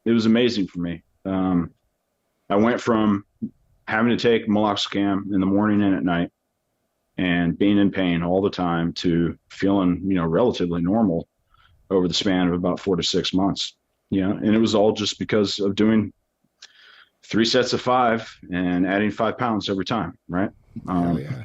it was amazing for me. I went from having to take meloxicam in the morning and at night and being in pain all the time to feeling, relatively normal over the span of about 4 to 6 months. Yeah. And it was all just because of doing 3 sets of five and adding 5 pounds every time. Right. Hell Um, yeah.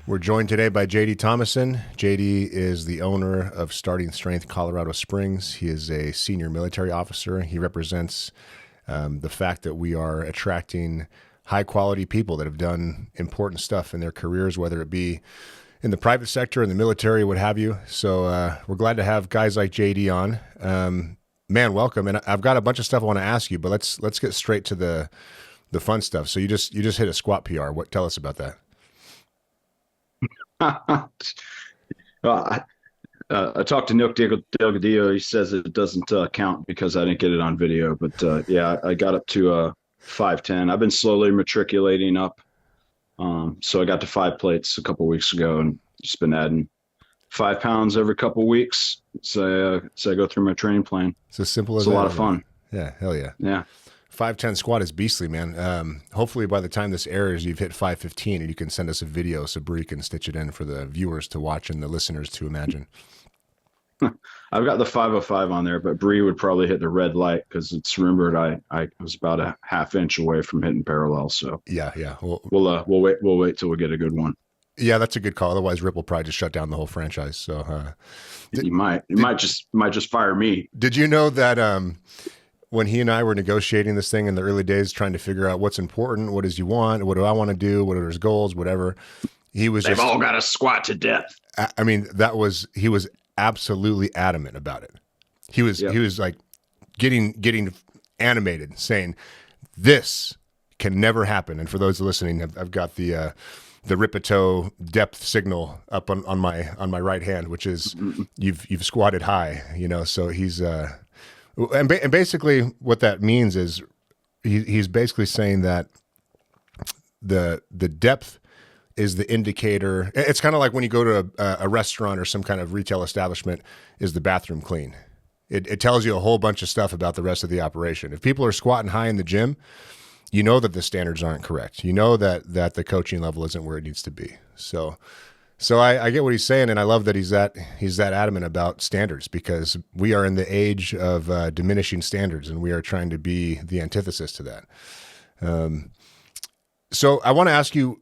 We're joined today by JD Thomason. JD is the owner of Starting Strength Colorado Springs. He is a senior military officer. He represents the fact that we are attracting high quality people that have done important stuff in their careers, whether it be in the private sector, in the military, what have you. So we're glad to have guys like JD on. Man, welcome. And I've got a bunch of stuff I want to ask you, but let's get straight to the fun stuff. So you just hit a squat PR. Tell us about that? well, I talked to Nick Delgadillo. He says it doesn't count because I didn't get it on video. But yeah, I got up to 5'10". I've been slowly matriculating up. So I got to 5 plates a couple weeks ago and just been adding 5 pounds every couple of weeks. So I go through my training plan. It's as simple as It's a that. lot of fun. Yeah, hell yeah. Yeah. 5'10" squat is beastly, man. Hopefully by the time this airs, you've hit 5'15", and you can send us a video so Bree can stitch it in for the viewers to watch and the listeners to imagine. I've got the 505 on there, but Bree would probably hit the red light because it's rumored I was about a half inch away from hitting parallel. So Yeah. we'll wait till we get a good one. Yeah, that's a good call. Otherwise, Rip will probably just shut down the whole franchise. So You might just fire me. did you know that when he and I were negotiating this thing in the early days, trying to figure out what's important, what does he want, what do I want to do, what are his goals, whatever, he was They've just, all got to squat to death. I mean, he was absolutely adamant about it. He was like getting animated, saying, "This can never happen." And for those listening, I've got the Ripito depth signal up on my right hand, which is you've squatted high, So he's and basically what that means is he's basically saying that the depth is the indicator. It's kind of like when you go to a restaurant or some kind of retail establishment, is the bathroom clean? It tells you a whole bunch of stuff about the rest of the operation. If people are squatting high in the gym, you know that the standards aren't correct. You know that the coaching level isn't where it needs to be. So I get what he's saying, and I love that he's that adamant about standards, because we are in the age of diminishing standards, and we are trying to be the antithesis to that. So I want to ask you,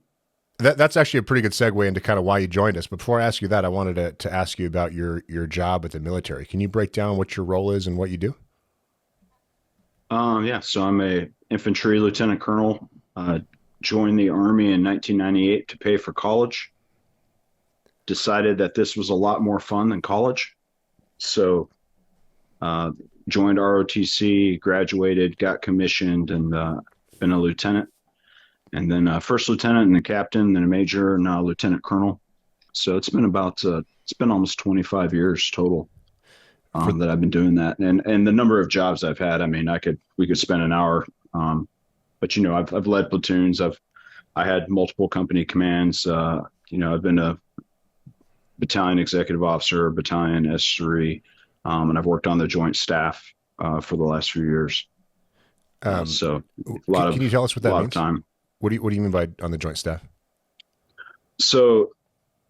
that's actually a pretty good segue into kind of why you joined us. But before I ask you that, I wanted to ask you about your job at the military. Can you break down what your role is and what you do? Yeah, so I'm a infantry lieutenant colonel. Joined the Army in 1998 to pay for college. Decided that this was a lot more fun than college. So joined ROTC, graduated, got commissioned, and been a lieutenant. And then first lieutenant and a captain, then a major, and now a lieutenant colonel. So it's been almost 25 years total that I've been doing that. And the number of jobs I've had, I mean, we could spend an hour. But I've led platoons. I had multiple company commands. I've been a battalion executive officer, battalion S3, and I've worked on the joint staff for the last few years. So can you tell us what that means? Time. What do you mean by on the joint staff? So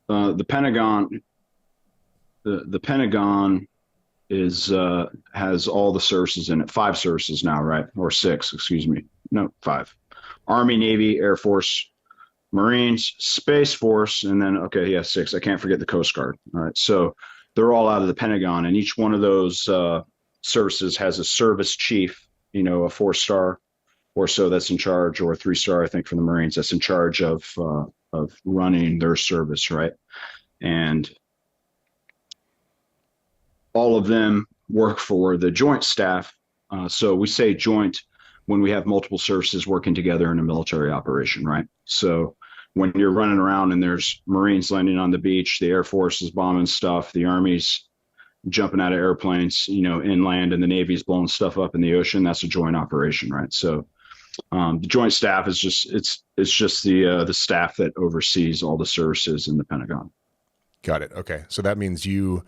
the Pentagon has all the services in it. 5 services now, right? Or 6, excuse me. No, 5. Army, Navy, Air Force, Marines, Space Force, and then 6. I can't forget the Coast Guard. All right, so they're all out of the Pentagon, and each one of those services has a service chief. A 4-star or so that's in charge, or a 3-star, I think, for the Marines, that's in charge of running their service, right? And all of them work for the joint staff. So we say joint when we have multiple services working together in a military operation, right? So when you're running around and there's Marines landing on the beach, the Air Force is bombing stuff, the Army's jumping out of airplanes, inland, and the Navy's blowing stuff up in the ocean, that's a joint operation, right? So the joint staff is just the staff that oversees all the services in the Pentagon. Got it. Okay. So that means you,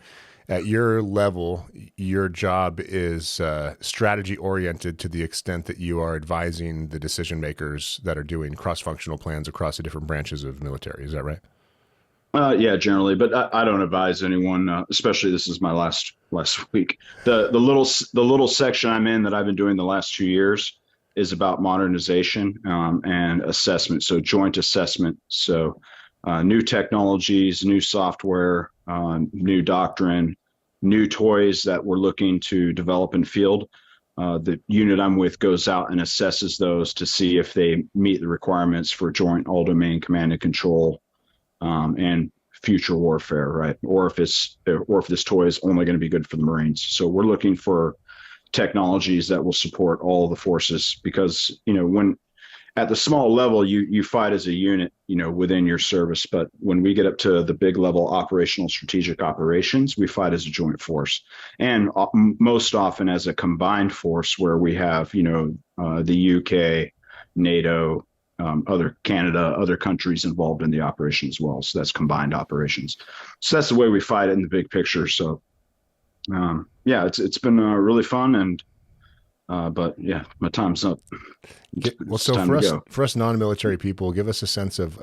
at your level, your job is strategy oriented to the extent that you are advising the decision makers that are doing cross-functional plans across the different branches of military. Is that right? Yeah, generally, but I don't advise anyone, especially this is my last week. The little section I'm in that I've been doing the last 2 years is about modernization and assessment. So joint assessment. So new technologies, new software, new doctrine, new toys that we're looking to develop in field. The unit I'm with goes out and assesses those to see if they meet the requirements for joint all-domain command and control and future warfare, right? Or if this toy is only going to be good for the Marines. So we're looking for technologies that will support all the forces because when at the small level you fight as a unit within your service, but when we get up to the big level operational strategic operations, we fight as a joint force, and most often as a combined force where we have the UK, NATO, other Canada, other countries involved in the operation as well. So that's combined operations. So that's the way we fight it in the big picture. So yeah, it's been really fun, and but yeah, my time's up. Well, so for us non-military people, give us a sense of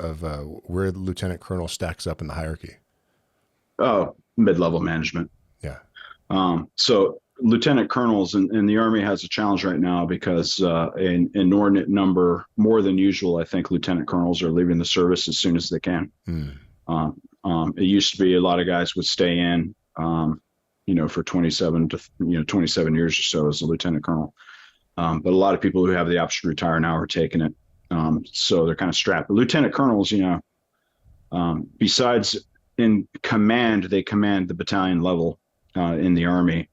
where the lieutenant colonel stacks up in the hierarchy. Oh, mid-level management. Yeah. So lieutenant colonels in the Army has a challenge right now because an inordinate number, more than usual, I think lieutenant colonels are leaving the service as soon as they can. It used to be a lot of guys would stay in, for 27 years or so as a lieutenant colonel. But a lot of people who have the option to retire now are taking it. So they're kind of strapped. But lieutenant colonels, besides in command, they command the battalion level in the Army.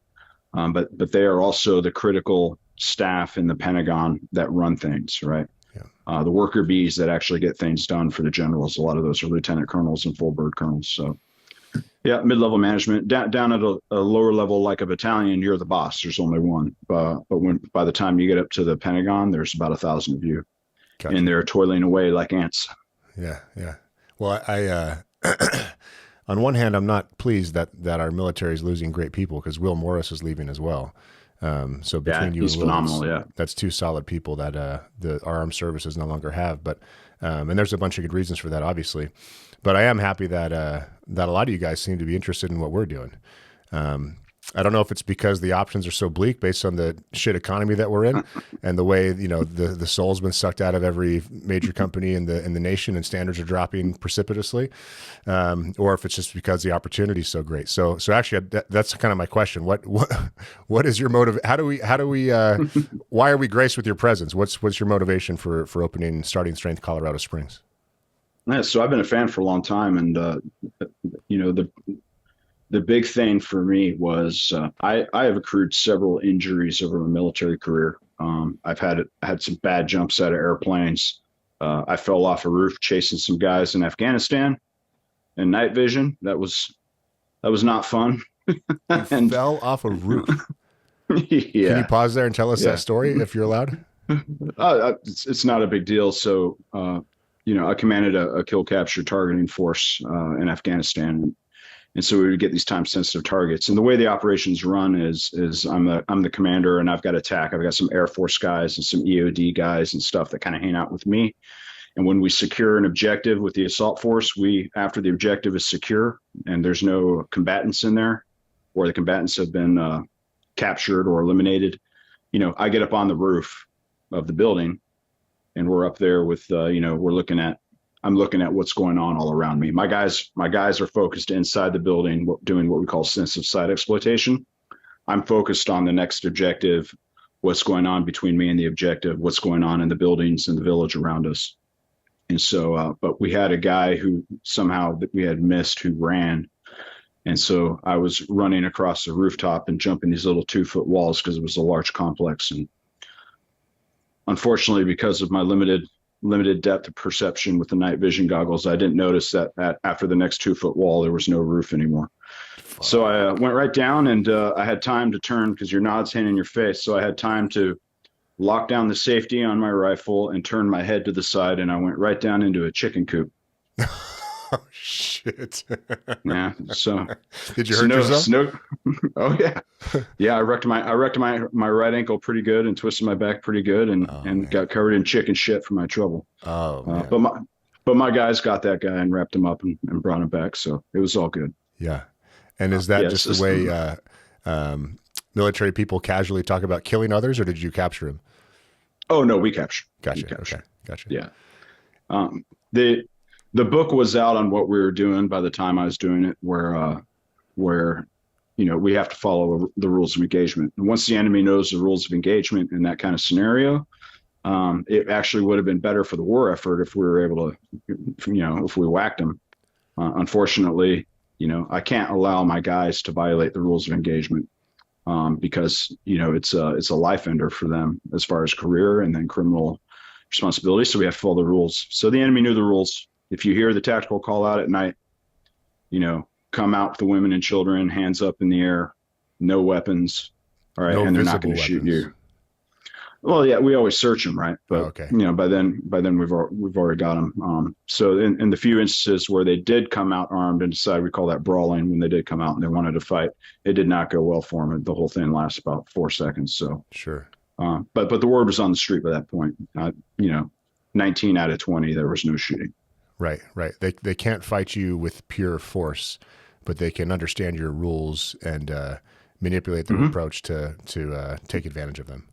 But they are also the critical staff in the Pentagon that run things, right? Yeah. The worker bees that actually get things done for the generals. A lot of those are lieutenant colonels and full bird colonels. So yeah, mid-level management. Down at a lower level like a battalion, you're the boss. There's only one. But by the time you get up to the Pentagon, there's about 1,000 of you. Gotcha. And they're toiling away like ants. Yeah, yeah. Well, I on one hand, I'm not pleased that our military is losing great people because Will Morris is leaving as well. So between you and Will, phenomenal, that's two solid people that our armed services no longer have. But and there's a bunch of good reasons for that, obviously. But I am happy that that a lot of you guys seem to be interested in what we're doing. I don't know if it's because the options are so bleak based on the shit economy that we're in and the way, the soul's been sucked out of every major company in the nation and standards are dropping precipitously. Or if it's just because the opportunity is so great. So actually that's kind of my question. What is your motive? How do we, why are we graced with your presence? What's your motivation for opening Starting Strength Colorado Springs? Yeah, so I've been a fan for a long time, and the big thing for me was I have accrued several injuries over my military career. I've had some bad jumps out of airplanes. I fell off a roof chasing some guys in Afghanistan in night vision. That was not fun. And fell off a roof. Yeah. Can you pause there and tell us that story if you're allowed? It's not a big deal. So I commanded a kill capture targeting force in Afghanistan. And so we would get these time sensitive targets. And the way the operations run is I'm the commander, and I've got attack. I've got some Air Force guys and some EOD guys and stuff that kind of hang out with me. And when we secure an objective with the assault force, after the objective is secure and there's no combatants in there, or the combatants have been captured or eliminated, I get up on the roof of the building, and we're up there with I'm looking at what's going on all around me. My guys are focused inside the building, doing what we call sensitive site exploitation. I'm focused on the next objective, what's going on between me and the objective, what's going on in the buildings and the village around us. And so, but we had a guy who somehow that we had missed who ran, And so I was running across the rooftop and jumping these little 2-foot walls because it was a large complex. And unfortunately, because of my limited depth of perception with the night vision goggles, I didn't notice that after the next 2-foot wall, there was no roof anymore. Fuck. So I went right down, and I had time to turn because your nod's hitting your face. So I had time to lock down the safety on my rifle and turn my head to the side, and I went right down into a chicken coop. Oh shit! Yeah. So did you hurt yourself? Oh yeah, yeah. I wrecked my right ankle pretty good and twisted my back pretty good, and got covered in chicken shit for my trouble. Oh man. But my guys got that guy and wrapped him up and brought him back, so it was all good. Yeah. And is that just the way military people casually talk about killing others, or did you capture him? Oh no, we captured. Gotcha. We captured. Okay. Gotcha. Yeah. The book was out on what we were doing by the time I was doing it, where we have to follow the rules of engagement. And once the enemy knows the rules of engagement in that kind of scenario, it actually would have been better for the war effort if we were able to, if we whacked them. Unfortunately, I can't allow my guys to violate the rules of engagement because it's a life ender for them as far as career and then criminal responsibility. So we have to follow the rules. So the enemy knew the rules. If you hear the tactical call out at night, come out with the women and children, hands up in the air, no weapons, all right, and they're not going to shoot you. Well, yeah, we always search them, right? But by then we've already got them. So in the few instances where they did come out armed and decide, we call that brawling, when they did come out and they wanted to fight, it did not go well for them. The whole thing lasts about 4 seconds. So sure. But the word was on the street by that point. 19 out of 20, there was no shooting. Right. They can't fight you with pure force, but they can understand your rules and manipulate their approach to take advantage of them.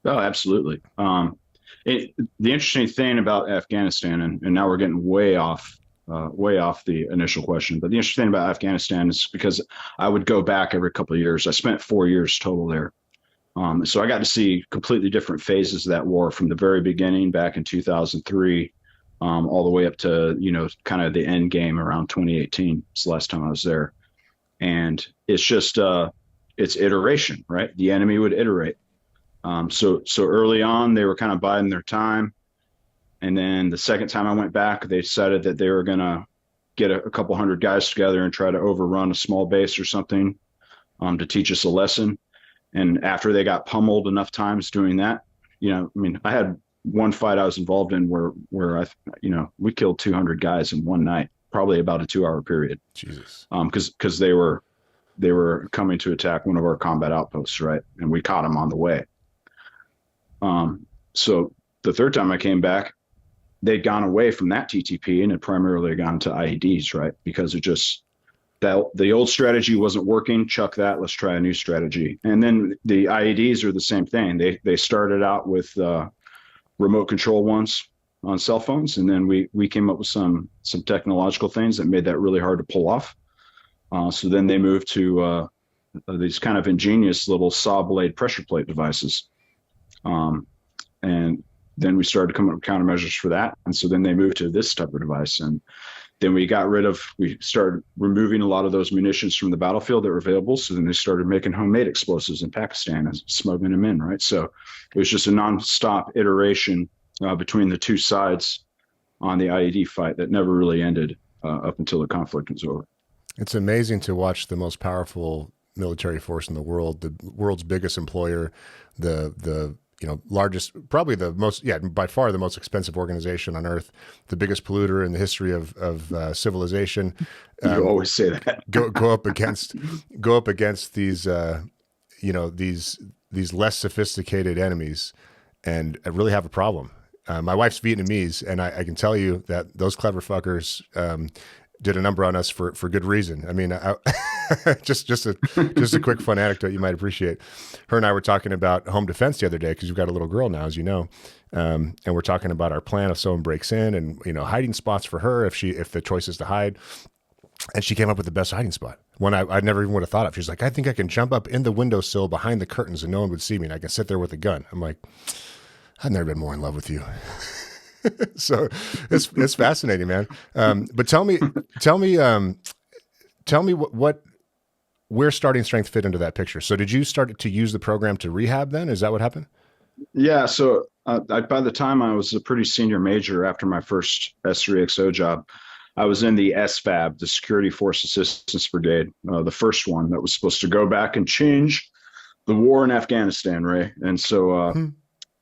Oh, absolutely. The interesting thing about Afghanistan, and now we're getting way off the initial question, but the interesting thing about Afghanistan is because I would go back every couple of years. I spent 4 years total there. So I got to see completely different phases of that war from the very beginning back in 2003 all the way up to, kind of the end game around 2018. It's the last time I was there. And it's just, it's iteration, right? The enemy would iterate. So early on, they were kind of biding their time. And then the second time I went back, they decided that they were going to get a couple hundred guys together and try to overrun a small base or something to teach us a lesson. And after they got pummeled enough times doing that, I had one fight I was involved in where we killed 200 guys in one night, probably about a 2-hour period. Jesus. Because they were coming to attack one of our combat outposts, right? And we caught them on the way. So the third time I came back, they'd gone away from that TTP and had primarily gone to IEDs, right? Because it just, the old strategy wasn't working. Chuck that. Let's try a new strategy. And then the IEDs are the same thing. They started out with remote control ones on cell phones, and then we came up with some technological things that made that really hard to pull off. So then they moved to these kind of ingenious little saw blade pressure plate devices. And then we started coming up with countermeasures for that. And so then they moved to this type of device. And then we started removing a lot of those munitions from the battlefield that were available. So then they started making homemade explosives in Pakistan and smuggling them in, right? So it was just a nonstop iteration between the two sides on the IED fight that never really ended up until the conflict was over. It's amazing to watch the most powerful military force in the world, the world's biggest employer, the largest, probably the most, by far the most expensive organization on earth, the biggest polluter in the history of civilization. You always say that. go up against these, these less sophisticated enemies, and really have a problem. My wife's Vietnamese, and I can tell you that those clever fuckers did a number on us for good reason. I mean, just a quick fun anecdote you might appreciate. Her and I were talking about home defense the other day because we've got a little girl now, as you know, and we're talking about our plan if someone breaks in, and hiding spots for her if the choice is to hide. And she came up with the best hiding spot, one I never even would have thought of. She's like, I think I can jump up in the windowsill behind the curtains and no one would see me, and I can sit there with a gun. I'm like, I've never been more in love with you. So it's fascinating, man. But tell me tell me where starting strength fit into that picture. So did you start to use the program to rehab then? Is that what happened? Yeah. So by the time I was a pretty senior major after my first S3XO job, I was in the SFAB, the Security Force Assistance Brigade, the first one that was supposed to go back and change the war in Afghanistan, Ray. And so,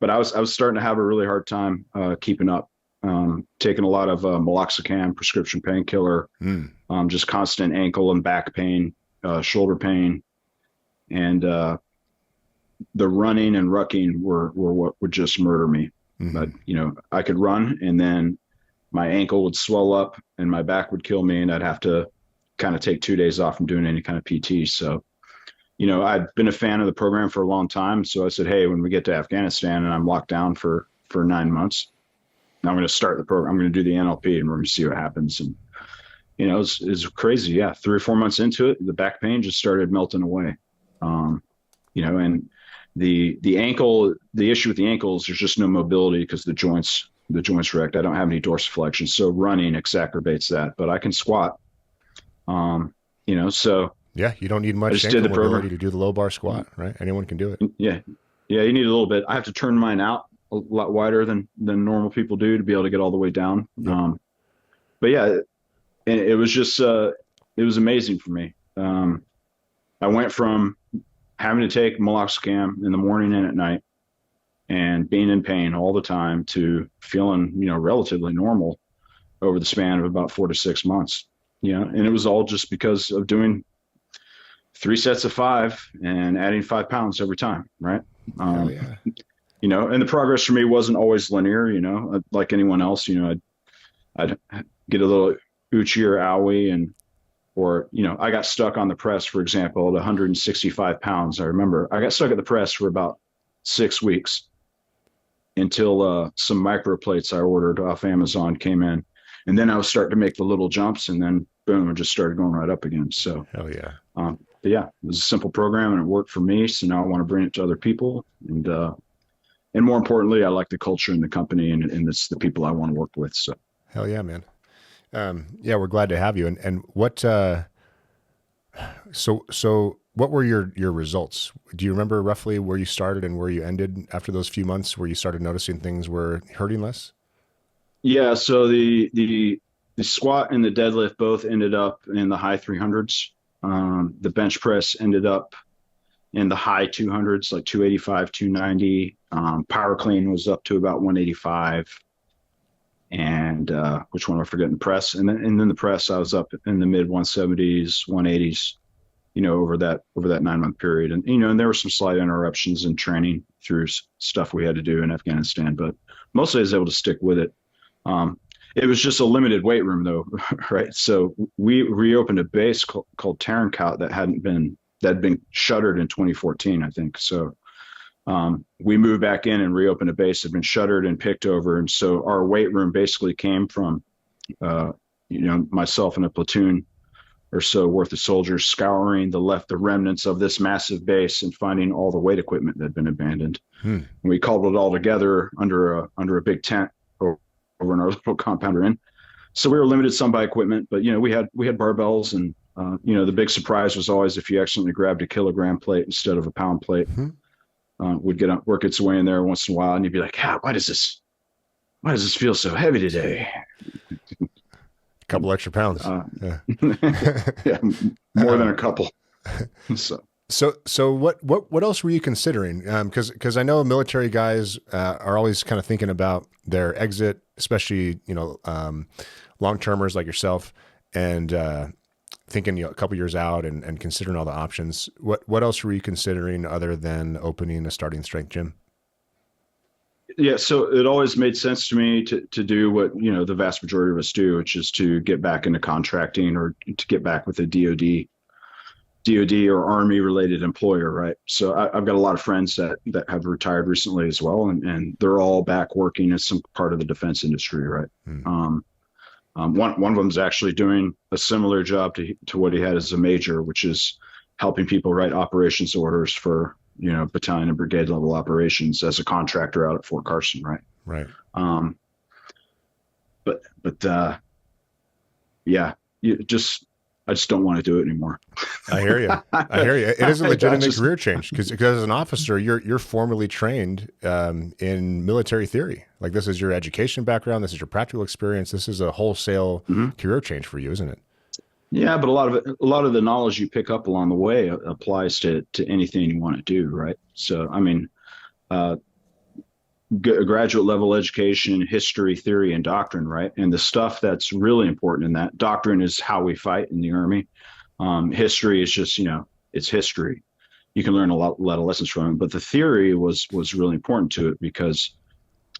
but I was starting to have a really hard time keeping up, taking a lot of meloxicam, prescription painkiller, just constant ankle and back pain, shoulder pain, and the running and rucking were what would just murder me. But I could run, and then my ankle would swell up, and my back would kill me, and I'd have to kind of take 2 days off from doing any kind of PT. So, I'd been a fan of the program for a long time. So I said, hey, when we get to Afghanistan and I'm locked down for 9 months, I'm going to start the program. I'm going to do the NLP, and we're going to see what happens. And it's crazy. Yeah, 3 or 4 months into it, the back pain just started melting away. And the ankle, the issue with the ankles, there's just no mobility because the joints wrecked. I don't have any dorsiflexion, so running exacerbates that. But I can squat. So yeah, you don't need much ankle mobility to do the low bar squat, right? Anyone can do it. Yeah, you need a little bit. I have to turn mine out a lot wider than normal people do to be able to get all the way down. Yep. But yeah, it was just it was amazing for me. I went from having to take meloxicam in the morning and at night and being in pain all the time to feeling, relatively normal over the span of about 4 to 6 months. And it was all just because of doing 3 sets of 5 and adding 5 pounds every time. Right. Yeah. And the progress for me wasn't always linear, like anyone else. I'd get a little uchi or owie, or I got stuck on the press, for example, at 165 pounds. I remember I got stuck at the press for about 6 weeks until some micro plates I ordered off Amazon came in. And then I was starting to make the little jumps, and then boom, it just started going right up again. So, hell yeah. But yeah, it was a simple program and it worked for me. So now I want to bring it to other people. And more importantly, I like the culture in the company, and it's the people I want to work with. So, hell yeah, man. Yeah, we're glad to have you. And what, so what were your results? Do you remember roughly where you started and where you ended after those few months where you started noticing things were hurting less? Yeah. So the squat and the deadlift both ended up in the high 300s. The bench press ended up in the high 200s, like 285, 290. Power clean was up to about 185. And which one am I forgetting? Press, and then the press, I was up in the mid 170s, 180s, over that 9-month period. And there were some slight interruptions in training through stuff we had to do in Afghanistan, but mostly I was able to stick with it. It was just a limited weight room though, right? So we reopened a base called Tarancot that had been shuttered in 2014, I think. So we moved back in and reopened a base that had been shuttered and picked over. And so our weight room basically came from, myself and a platoon or so worth of soldiers scouring the remnants of this massive base and finding all the weight equipment that had been abandoned. And we cobbled it all together under a big tent over in our little compound we're in. So we were limited some by equipment, but we had barbells, and the big surprise was always if you accidentally grabbed a kilogram plate instead of a pound plate. Would work its way in there once in a while, and you'd be like, why does this feel so heavy today? A couple extra pounds. Yeah. Yeah, more than a couple. So what else were you considering? Because I know military guys are always kind of thinking about their exit, especially long-termers like yourself, and thinking a couple years out and considering all the options. What else were you considering other than opening a starting strength gym? Yeah, so it always made sense to me to do what the vast majority of us do, which is to get back into contracting or to get back with a DoD or Army related employer, right? So I've got a lot of friends that have retired recently as well, and they're all back working as some part of the defense industry, right? One of them is actually doing a similar job to what he had as a major, which is helping people write operations orders for battalion and brigade level operations as a contractor out at Fort Carson, right? Right. Yeah, I just don't want to do it anymore. I hear you. I hear you. It is a legitimate just, career change because as an officer, you're formally trained in military theory. Like this is your education background. This is your practical experience. This is a wholesale career change for you, isn't it? yeah, but a lot of the knowledge you pick up along the way applies to anything you want to do, right? So, I mean, uh, graduate level education, history, theory, and doctrine, right? And the stuff that's really important in that doctrine is how we fight in the Army. History is just, it's history. You can learn a lot of lessons from it, but the theory was really important to it because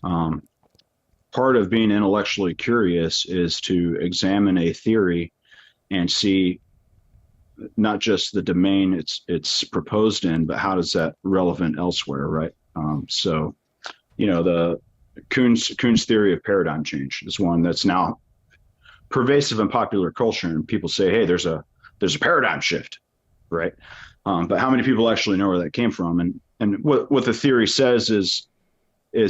part of being intellectually curious is to examine a theory and see not just the domain it's proposed in, but how does that relevant elsewhere, right? So the Kuhn's theory of paradigm change is one that's now pervasive in popular culture, and people say, "Hey, there's a paradigm shift," right? But how many people actually know where that came from? And what the theory says is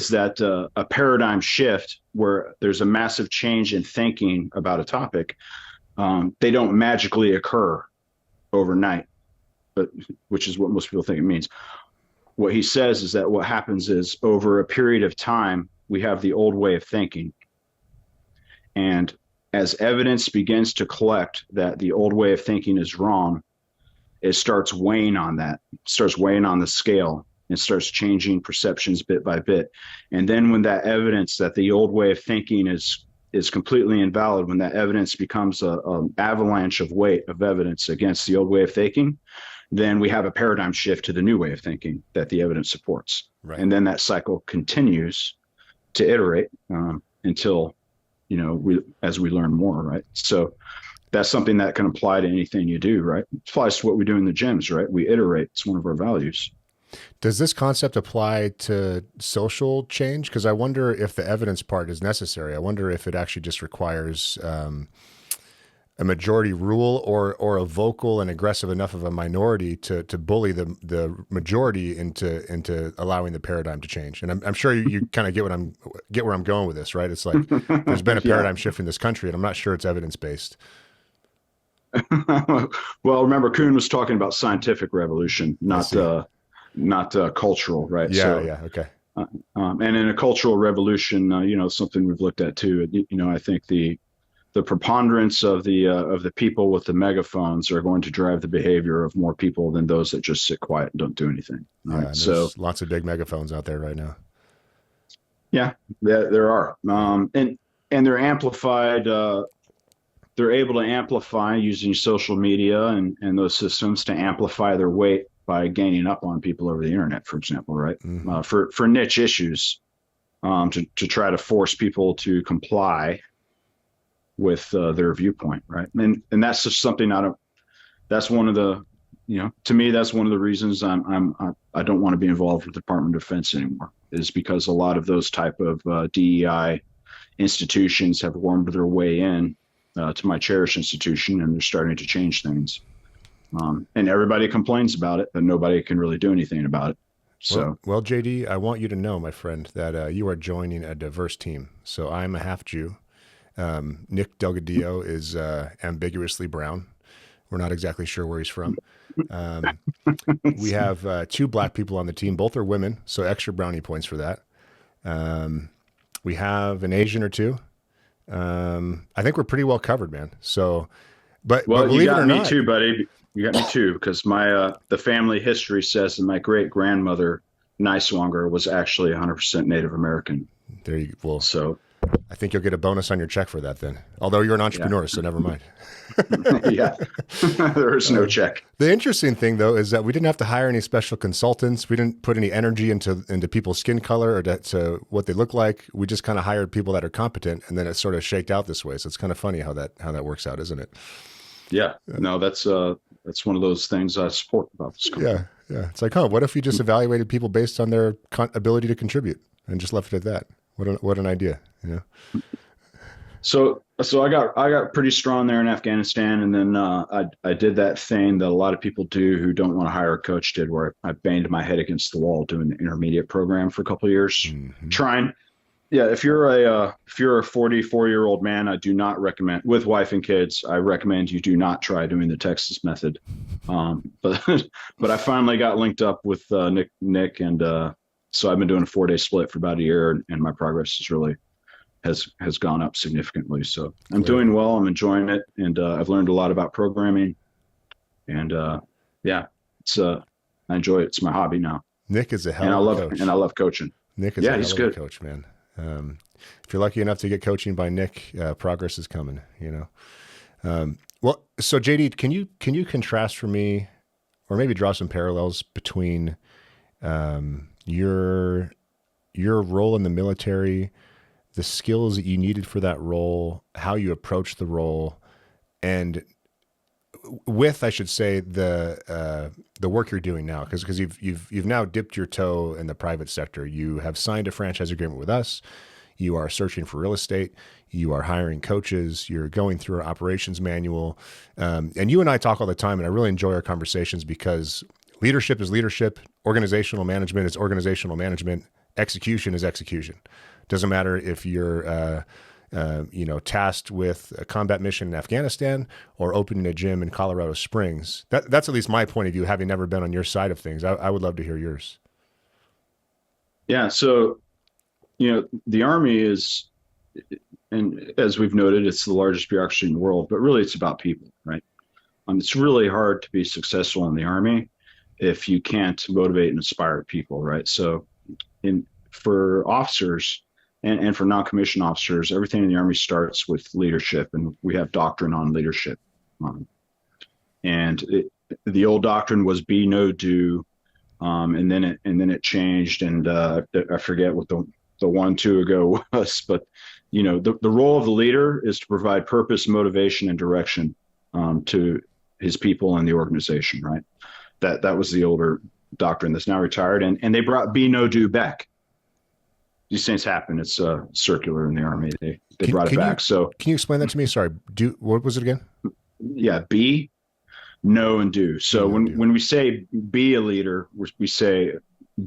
that a paradigm shift where there's a massive change in thinking about a topic, they don't magically occur overnight, but which is what most people think it means. What he says is that what happens is over a period of time, we have the old way of thinking. And as evidence begins to collect that the old way of thinking is wrong, it starts weighing on that, starts weighing on the scale and starts changing perceptions bit by bit. And then when that evidence that the old way of thinking is completely invalid, when that evidence becomes an avalanche of weight of evidence against the old way of thinking, then we have a paradigm shift to the new way of thinking that the evidence supports. Right. And then that cycle continues to iterate until, as we learn more, right? So that's something that can apply to anything you do, right? It applies to what we do in the gyms, right? We iterate. It's one of our values. Does this concept apply to social change? Because I wonder if the evidence part is necessary. I wonder if it actually just requires a majority rule or a vocal and aggressive enough of a minority to bully the majority into allowing the paradigm to change. And I'm sure you kind of get where I'm going with this, right? It's like there's been a paradigm shift in this country, and I'm not sure it's evidence based. Well, remember Kuhn was talking about scientific revolution, not cultural, right? Yeah, okay. And in a cultural revolution, something we've looked at too. I think the preponderance of the people with the megaphones are going to drive the behavior of more people than those that just sit quiet and don't do anything. Right? Yeah, so lots of big megaphones out there right now. Yeah, there are, and they're amplified. They're able to amplify using social media and those systems to amplify their weight by gaining up on people over the internet, for example, right? Mm-hmm. For niche issues, to try to force people to comply with their viewpoint, right? And that's just something that's one of the, to me, that's one of the reasons I don't want to be involved with the Department of Defense anymore, is because a lot of those type of DEI institutions have wormed their way in to my cherished institution, and they're starting to change things. And everybody complains about it, but nobody can really do anything about it. So, well, JD, I want you to know, my friend, that you are joining a diverse team. So I'm a half Jew. Nick Delgadillo is ambiguously brown. We're not exactly sure where he's from. We have 2 black people on the team. Both are women, so extra brownie points for that. We have an Asian or 2. I think we're pretty well covered, man. So, but believe you got it or me not, too, buddy. You got me too, because my the family history says that my great grandmother Niswanger was actually 100% Native American. There you go. So I think you'll get a bonus on your check for that then. Although you're an entrepreneur, so never mind. Yeah, there is no check. The interesting thing, though, is that we didn't have to hire any special consultants. We didn't put any energy into people's skin color or to what they look like. We just kind of hired people that are competent, and then it sort of shaked out this way. So it's kind of funny how that works out, isn't it? Yeah. No, that's one of those things I support about this company. Yeah. It's like, what if we just evaluated people based on their ability to contribute and just left it at that? What an idea, So I got pretty strong there in Afghanistan, and then I did that thing that a lot of people do who don't want to hire a coach did, where I banged my head against the wall doing the intermediate program for a couple of years, trying. Yeah, if you're a 44-year-old man, I do not recommend, with wife and kids, I recommend you do not try doing the Texas method. But but I finally got linked up with Nick, and so I've been doing a 4-day split for about a year, and my progress has gone up significantly. So I'm Clearly. doing well. I'm enjoying it, and I've learned a lot about programming, and yeah, it's I enjoy it. It's my hobby now, Nick is a and hell of a I coach. love coaching. Nick is a Yeah, hell he's of a good. coach, man. If you're lucky enough to get coaching by Nick, progress is coming. Well, so JD, can you contrast for me, or maybe draw some parallels between your role in the military, the skills that you needed for that role, how you approached the role, and with, I should say, the work you're doing now, because you've now dipped your toe in the private sector. You have signed a franchise agreement with us. You are searching for real estate. You are hiring coaches. You're going through our operations manual, and you and I talk all the time, and I really enjoy our conversations because leadership is leadership, organizational management is organizational management, execution is execution. Doesn't matter if you're tasked with a combat mission in Afghanistan or opening a gym in Colorado Springs. That's at least my point of view, having never been on your side of things. I would love to hear yours. Yeah, so the Army is, and as we've noted, it's the largest bureaucracy in the world, but really it's about people, right? It's really hard to be successful in the Army if you can't motivate and inspire people, right? So, for officers and for non-commissioned officers, everything in the Army starts with leadership, and we have doctrine on leadership. Um, and the old doctrine was be, no, do, and then it changed, and I forget what the 1, 2 ago was, but the role of the leader is to provide purpose, motivation, and direction to his people and the organization, right? That was the older doctrine that's now retired, and they brought be, no, do back. These things happen. It's circular in the Army. They Can, brought it can you back. So can you explain that to me? Sorry, what was it again? yeah, be, know, and do. Be So no when do. when we say be a leader, we say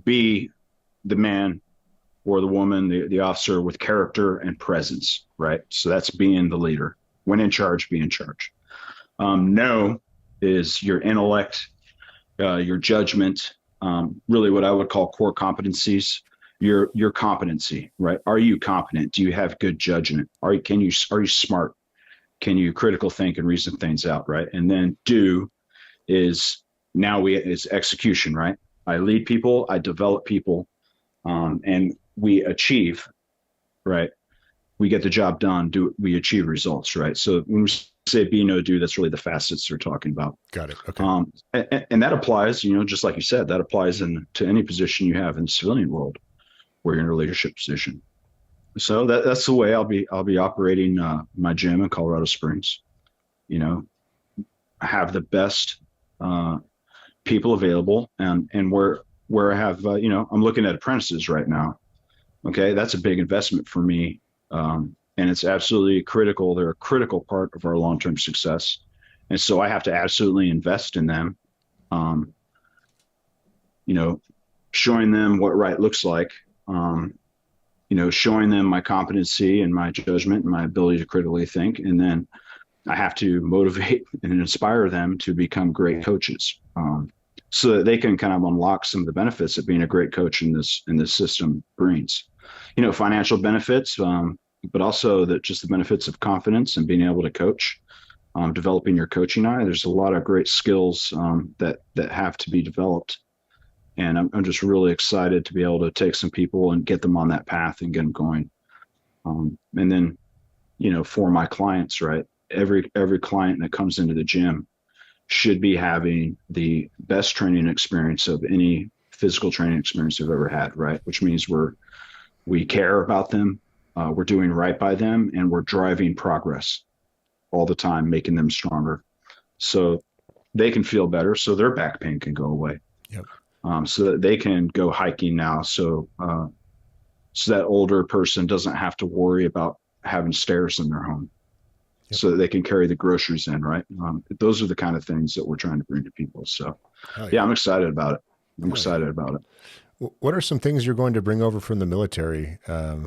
be the man or the woman, the officer with character and presence, right? So that's being the leader. When in charge, be in charge. Know is your intellect, your judgment, really what I would call core competencies. Your competency, right? Are you competent? Do you have good judgment? Are you smart? Can you critical think and reason things out, right? And then do is is execution, right? I lead people, I develop people, and we achieve, right? We get the job done. We achieve results, right? So when we say be, no, do, that's really the facets they're talking about. Got it. Okay. And that applies, just like you said, that applies to any position you have in the civilian world where you're in a leadership position. So that's the way I'll be operating my gym in Colorado Springs. I have the best people available, and where I have I'm looking at apprentices right now. Okay, that's a big investment for me, and it's absolutely critical. They're a critical part of our long-term success, and so I have to absolutely invest in them. Um, Showing them what right looks like. Showing them my competency and my judgment and my ability to critically think, and then I have to motivate and inspire them to become great coaches, so that they can kind of unlock some of the benefits that being a great coach in this system brings. Financial benefits, but also just the benefits of confidence and being able to coach, developing your coaching eye. There's a lot of great skills that have to be developed, and I'm just really excited to be able to take some people and get them on that path and get them going. And then, for my clients, right? Every client that comes into the gym should be having the best training experience of any physical training experience they've ever had, right? Which means we care about them, we're doing right by them, and we're driving progress all the time, making them stronger, so they can feel better, so their back pain can go away. Yep. So that they can go hiking now, so that older person doesn't have to worry about having stairs in their home. Yep. So that they can carry the groceries in, right? Those are the kind of things that we're trying to bring to people. So, yeah, I'm excited about it. I'm excited about it. What are some things you're going to bring over from the military,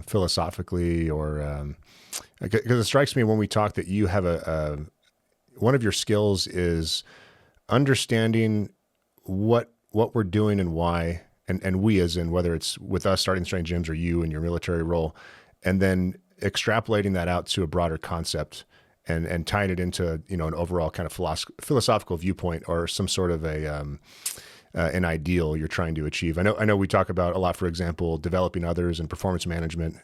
philosophically, or because it strikes me when we talk that you have one of your skills is understanding what we're doing and why, and we as in whether it's with us starting Strength Gyms or you in your military role, and then extrapolating that out to a broader concept and tying it into an overall kind of philosophical viewpoint or some sort of an ideal you're trying to achieve. I know we talk about a lot, for example, developing others and performance management,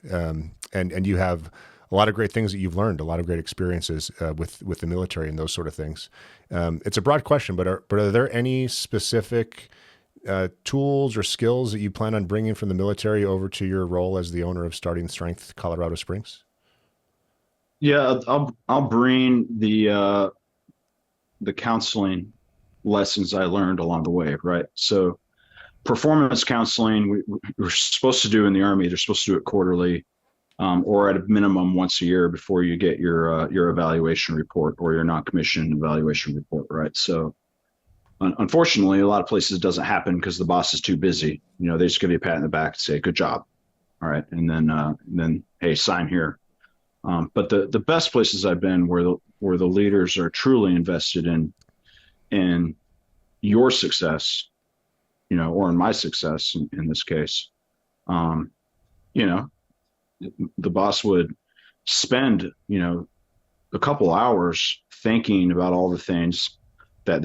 and you have a lot of great things that you've learned, a lot of great experiences with the military and those sort of things. It's a broad question, but are there any specific tools or skills that you plan on bringing from the military over to your role as the owner of Starting Strength Colorado Springs? Yeah, I'll bring the counseling lessons I learned along the way, right? So performance counseling, we're supposed to do in the Army. They're supposed to do it quarterly, or at a minimum once a year before you get your evaluation report or your non-commissioned evaluation report, right? So unfortunately, a lot of places it doesn't happen because the boss is too busy. They just give you a pat in the back and say, "Good job," all right, and then hey, sign here. But the best places I've been where the leaders are truly invested in your success, or in my success in this case. You know, the boss would spend, a couple hours thinking about all the things that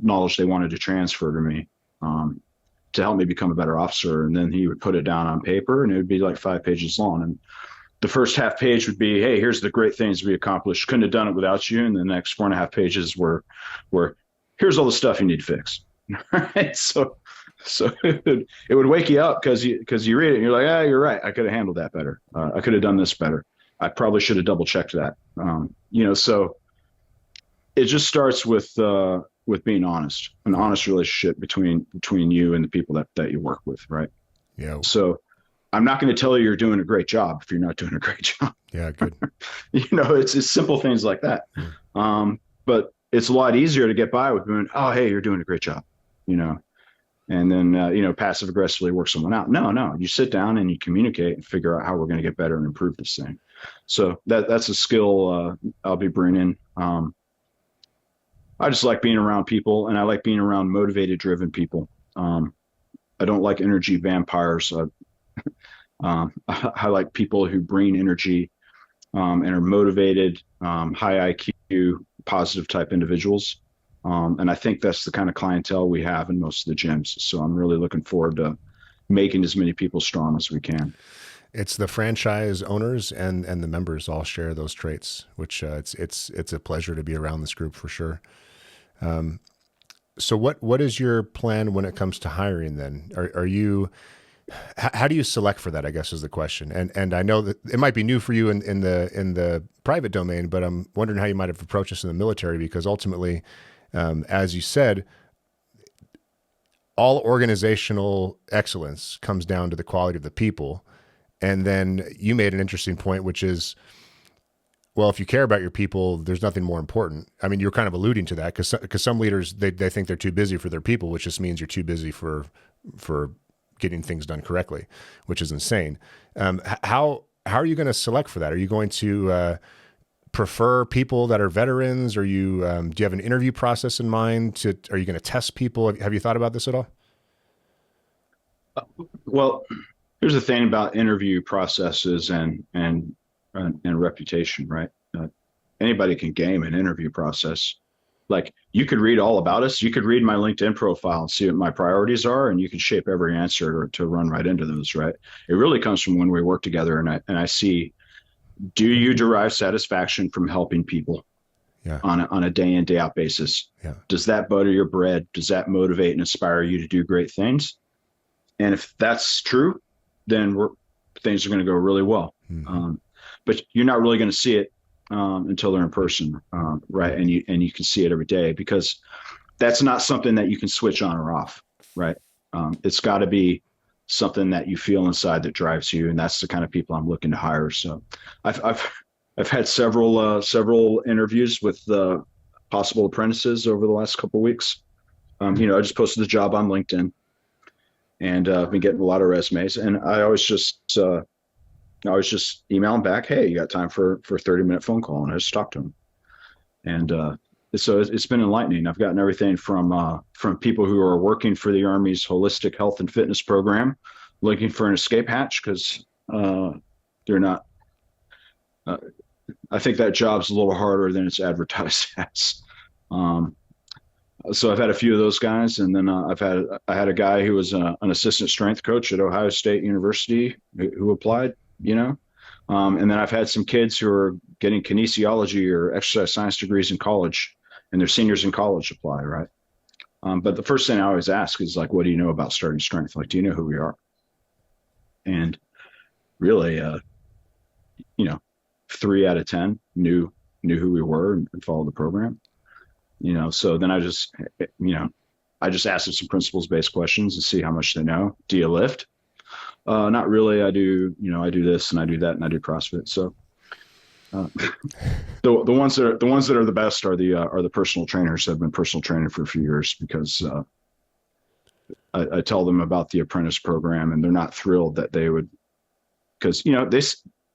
knowledge they wanted to transfer to me, to help me become a better officer. And then he would put it down on paper and it would be like 5 pages long. And the first half page would be, "Hey, here's the great things we accomplished. Couldn't have done it without you." And the next 4.5 pages were, "Here's all the stuff you need to fix." Right. So it would wake you up because you read it and you're like, "Ah, you're right. I could have handled that better. I could have done this better. I probably should have double checked that." So it just starts with being honest, an honest relationship between you and the people that you work with. Right. Yeah. So I'm not going to tell you you're doing a great job if you're not doing a great job. Yeah. Good. It's simple things like that. But it's a lot easier to get by with doing, "Oh, hey, you're doing a great job," and then, passive aggressively work someone out. No, you sit down and you communicate and figure out how we're going to get better and improve this thing. So that's a skill I'll be bringing. I just like being around people, and I like being around motivated, driven people. I don't like energy vampires. I like people who bring energy and are motivated, high IQ, positive type individuals. And I think that's the kind of clientele we have in most of the gyms. So I'm really looking forward to making as many people strong as we can. It's the franchise owners and the members all share those traits, which it's a pleasure to be around this group for sure. So what is your plan when it comes to hiring then? Are you, how do you select for that, I guess is the question. And I know that it might be new for you in the private domain, but I'm wondering how you might have approached this in the military, because ultimately, as you said, all organizational excellence comes down to the quality of the people. And then you made an interesting point, which is, well, if you care about your people, there's nothing more important. I mean, you're kind of alluding to that because some leaders, they think they're too busy for their people, which just means you're too busy for getting things done correctly, which is insane. How are you going to select for that? Are you going to prefer people that are veterans? Are you do you have an interview process in mind? Are you going to test people? Have you thought about this at all? Well, here's the thing about interview processes and reputation, right? Anybody can game an interview process. Like, you could read all about us. You could read my LinkedIn profile and see what my priorities are, and you can shape every answer to run right into those, right? It really comes from when we work together, and I see, do you derive satisfaction from helping people? Yeah. On a day in, day out basis? Yeah. Does that butter your bread? Does that motivate and inspire you to do great things? And if that's true, then things are going to go really well. Mm-hmm. But you're not really going to see it until they're in person, right? And you can see it every day, because that's not something that you can switch on or off, right? It's got to be something that you feel inside that drives you, and that's the kind of people I'm looking to hire. So, I've had several interviews with possible apprentices over the last couple of weeks. I just posted the job on LinkedIn, and I've been getting a lot of resumes, and I was just emailing back, hey, you got time for a 30-minute phone call, and I just talked to them, and so it's been enlightening. I've gotten everything from people who are working for the Army's holistic health and fitness program, looking for an escape hatch because they're not. I think that job's a little harder than it's advertised as. Um, so I've had a few of those guys, and then I had a guy who was an assistant strength coach at Ohio State University who applied. And then I've had some kids who are getting kinesiology or exercise science degrees in college, and they're seniors in college apply, right? But the first thing I always ask is like, what do you know about starting strength? Like, do you know who we are? And really, 3 out of 10 knew who we were and followed the program. So then I just asked them some principles based questions and see how much they know. Do you lift? Not really. I do this and I do that and I do CrossFit. So the ones that are the best are the personal trainers that have been personal training for a few years, because I tell them about the apprentice program and they're not thrilled that they would, because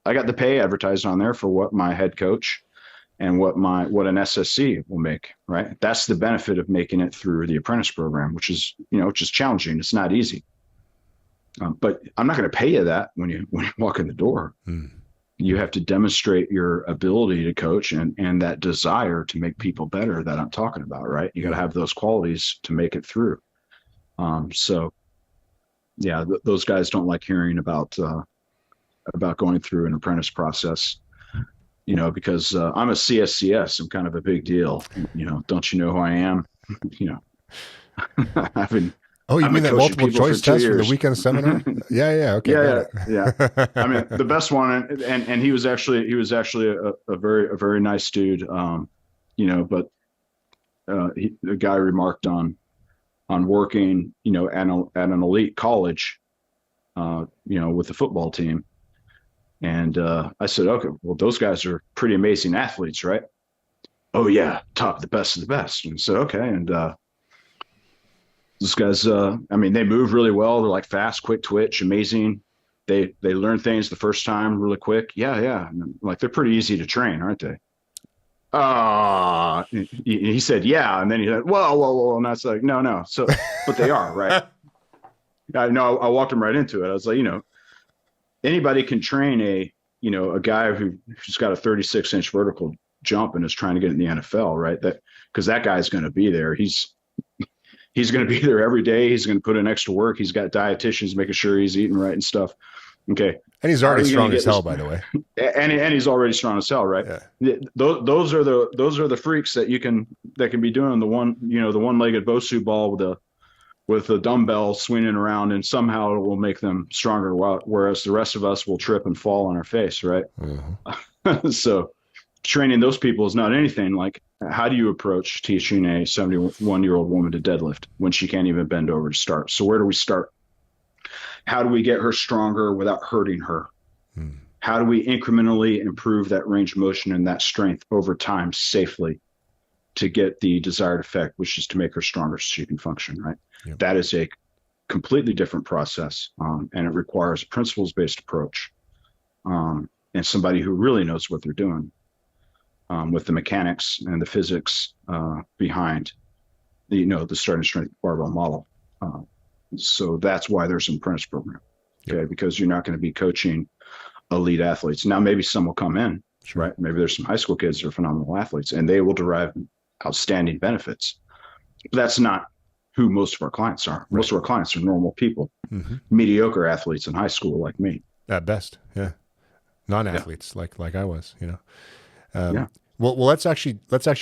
I got the pay advertised on there for what my head coach and what an SSC will make, right? That's the benefit of making it through the apprentice program, which is challenging. It's not easy. But I'm not going to pay you that when you walk in the door. You have to demonstrate your ability to coach and that desire to make people better that I'm talking about, right? You got to have those qualities to make it through. So yeah, those guys don't like hearing about going through an apprentice process, because I'm a CSCS. I'm kind of a big deal. Don't you know who I am? I've been. Oh, you mean that multiple choice test for the weekend seminar? Yeah. Okay. Yeah. I mean, the best one, and he was actually a very nice dude. But the guy remarked on working, at an elite college, with the football team. And I said, okay, well, those guys are pretty amazing athletes, right? Oh yeah, the best of the best. And so, okay. And those guys, they move really well. They're like fast, quick twitch, amazing. They learn things the first time really quick. Yeah. And like, they're pretty easy to train, aren't they? He said, yeah. And then he said, whoa. And I was like, no. So, but they are, right? I walked him right into it. I was like, anybody can train a guy who's got a 36-inch vertical jump and is trying to get in the NFL, right? Because that guy's going to be there. He's going to be there every day. He's going to put in extra work. He's got dietitians making sure he's eating right and stuff. Okay. And he's already strong as hell, by the way. And he's already strong as hell, right? Yeah. Those are the freaks that can be doing the one-legged Bosu ball with the dumbbell swinging around, and somehow it will make them stronger, whereas the rest of us will trip and fall on our face, right? Mm-hmm. So training those people is not anything like, how do you approach teaching a 71-year-old woman to deadlift when she can't even bend over to start? So where do we start? How do we get her stronger without hurting her? How do we incrementally improve that range of motion and that strength over time safely to get the desired effect, which is to make her stronger so she can function, right? Yep. That is a completely different process, and it requires a principles-based approach, and somebody who really knows what they're doing, with the mechanics and the physics behind the starting strength barbell model. So that's why there's an apprentice program, okay? Yep. Because you're not going to be coaching elite athletes. Now, maybe some will come in, sure, right? Maybe there's some high school kids that are phenomenal athletes, and they will derive outstanding benefits. But that's not who most of our clients are. Right. Most of our clients are normal people, mediocre athletes in high school like me. At best, yeah. Non-athletes like I was, Yeah. Well, let's actually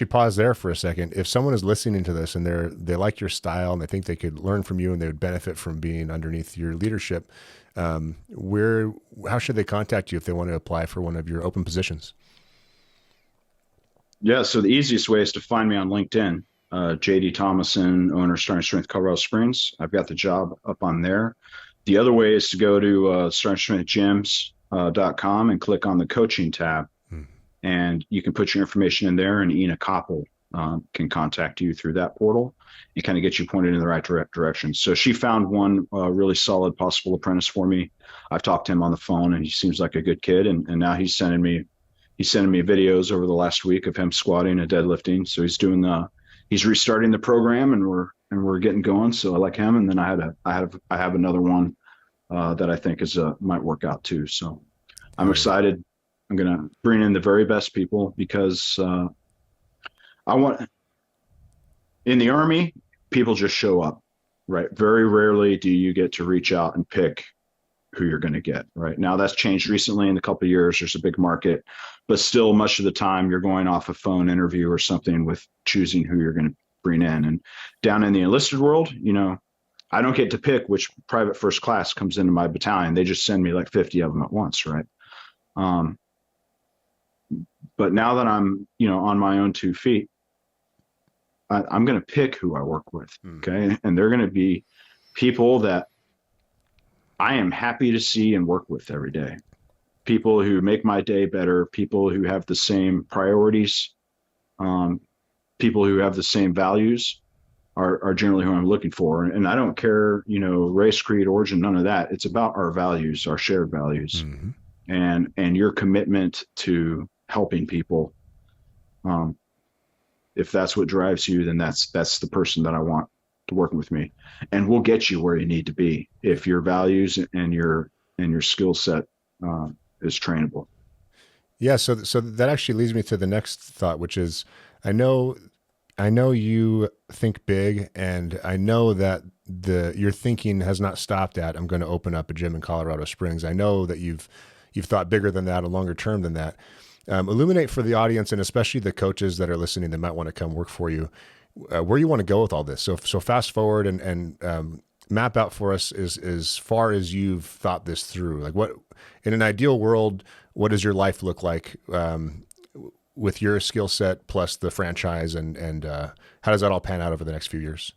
pause there for a second. If someone is listening to this and they like your style and they think they could learn from you and they would benefit from being underneath your leadership, how should they contact you if they want to apply for one of your open positions? Yeah, so the easiest way is to find me on LinkedIn, JD Thomason, owner, Starting Strength, Colorado Springs. I've got the job up on there. The other way is to go to startingstrengthgyms.com and click on the coaching tab. And you can put your information in there, and Ina Koppel can contact you through that portal and kind of get you pointed in the right direction. So she found one really solid possible apprentice for me. I've talked to him on the phone, and he seems like a good kid. And now he's sending me videos over the last week of him squatting and deadlifting. So he's restarting the program, and we're getting going. So I like him. And then I have another one that I think might work out too. So I'm excited. I'm going to bring in the very best people because in the Army, people just show up, right? Very rarely do you get to reach out and pick who you're going to get, right? Now that's changed recently in a couple of years. There's a big market, but still much of the time you're going off a phone interview or something with choosing who you're going to bring in. And down in the enlisted world, I don't get to pick which private first class comes into my battalion. They just send me like 50 of them at once, right? But now that I'm, on my own 2 feet, I'm going to pick who I work with. Okay. And they're going to be people that I am happy to see and work with every day. People who make my day better, people who have the same priorities, people who have the same values are generally who I'm looking for. And I don't care, race, creed, origin, none of that. It's about our values, our shared values, and your commitment to helping people. If that's what drives you, then that's the person that I want to work with me, and we'll get you where you need to be if your values and your skill set is trainable. Yeah. So that actually leads me to the next thought, which is, I know you think big, and I know that your thinking has not stopped at, I'm going to open up a gym in Colorado Springs. I know that you've thought bigger than that, a longer term than that. Illuminate for the audience, and especially the coaches that are listening that might want to come work for you, where you want to go with all this. So fast forward and map out for us as far as you've thought this through. Like, what, in an ideal world, what does your life look like with your skill set plus the franchise, and how does that all pan out over the next few years?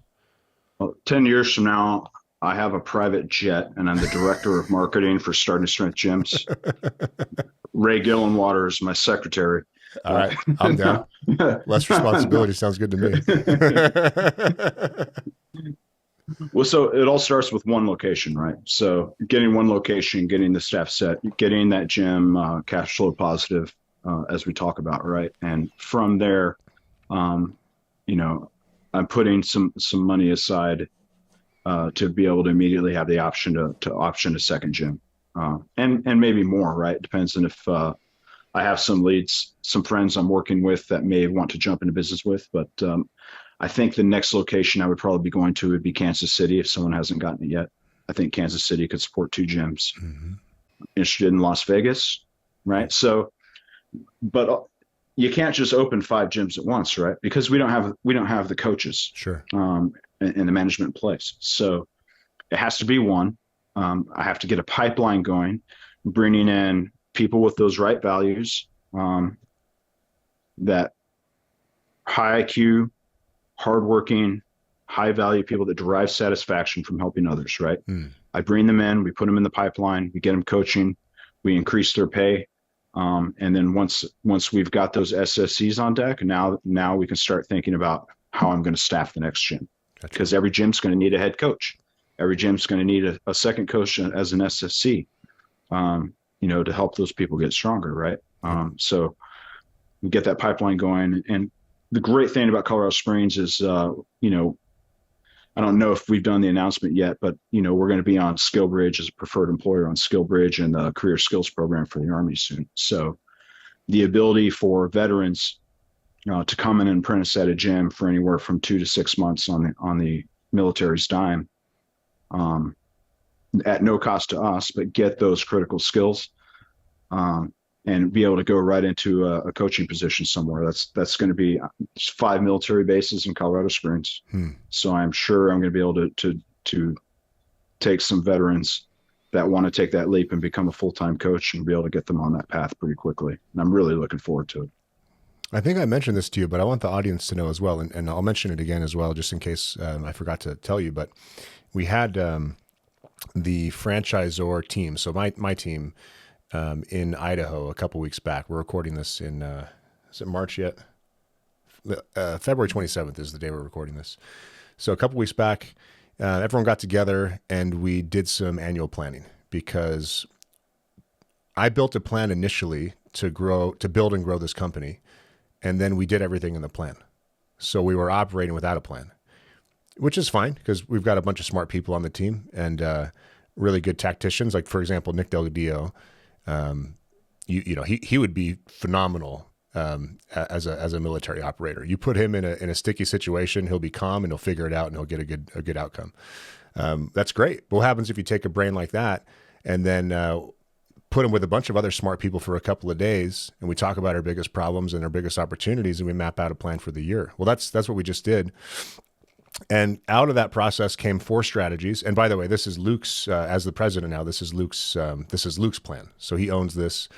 Well, 10 years from now, I have a private jet, and I'm the director of marketing for Starting Strength Gyms. Ray Gillenwater is my secretary. All right, I'm down. Less responsibility sounds good to me. Well, so it all starts with one location, right? So getting one location, getting the staff set, getting that gym cash flow positive, as we talk about, right? And from there, I'm putting some money aside to be able to immediately have the option to option a second gym, and maybe more, right? It depends on if I have some leads, some friends I'm working with that may want to jump into business with. But I think the next location I would probably be going to would be Kansas City if someone hasn't gotten it yet. I think Kansas City could support 2 gyms. Interested in Las Vegas, right? So, but you can't just open 5 gyms at once, right? Because we don't have the coaches, sure, and the management in place. So it has to be one. I have to get a pipeline going, bringing in people with those right values, that high IQ, hardworking, high value people that derive satisfaction from helping others, right? I bring them in, we put them in the pipeline, we get them coaching, we increase their pay. And then once we've got those SSCs on deck, now we can start thinking about how I'm going to staff the next gym. Gotcha. Because every gym's going to need a head coach. Every gym's going to need a second coach as an SSC, to help those people get stronger, right? So we get that pipeline going. And the great thing about Colorado Springs is, I don't know if we've done the announcement yet, but, we're going to be on SkillBridge as a preferred employer on SkillBridge and the Career Skills Program for the Army soon. So the ability for veterans to come in and apprentice at a gym for anywhere from 2 to 6 months on the military's dime, at no cost to us, but get those critical skills, and be able to go right into a coaching position somewhere. That's going to be 5 military bases in Colorado Springs. So I'm sure I'm going to be able to take some veterans that want to take that leap and become a full-time coach and be able to get them on that path pretty quickly. And I'm really looking forward to it. I think I mentioned this to you, but I want the audience to know as well. And I'll mention it again as well, just in case I forgot to tell you, but we had the franchisor team. So my team, in Idaho a couple weeks back. We're recording this in, is it March yet? February 27th is the day we're recording this. So a couple weeks back, everyone got together and we did some annual planning because I built a plan initially to build and grow this company. And then we did everything in the plan. So we were operating without a plan, which is fine because we've got a bunch of smart people on the team and really good tacticians. Like, for example, Nick Delgadillo, he would be phenomenal as a military operator. You put him in a sticky situation, he'll be calm and he'll figure it out and he'll get a good outcome. That's great. But what happens if you take a brain like that and then put him with a bunch of other smart people for a couple of days and we talk about our biggest problems and our biggest opportunities and we map out a plan for the year? Well, that's what we just did. And out of that process came 4 strategies. And by the way, this is Luke's, as the president now, this is Luke's plan. So he owns this.